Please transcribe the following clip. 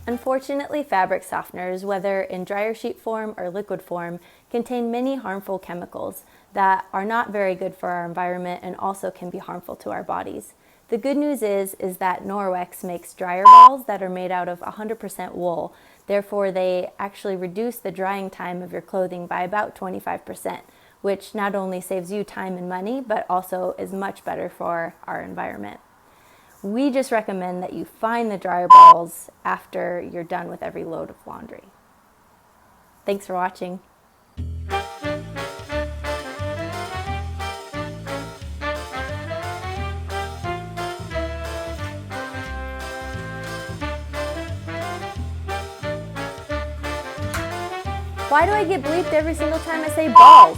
Unfortunately, fabric softeners, whether in dryer sheet form or liquid form, contain many harmful chemicals that are not very good for our environment and also can be harmful to our bodies. The good news is that Norwex makes dryer balls that are made out of 100% wool. Therefore, they actually reduce the drying time of your clothing by about 25%, which not only saves you time and money, but also is much better for our environment. We just recommend that you find the dryer balls after you're done with every load of laundry. Thanks for watching. Why do I get bleeped every single time I say balls?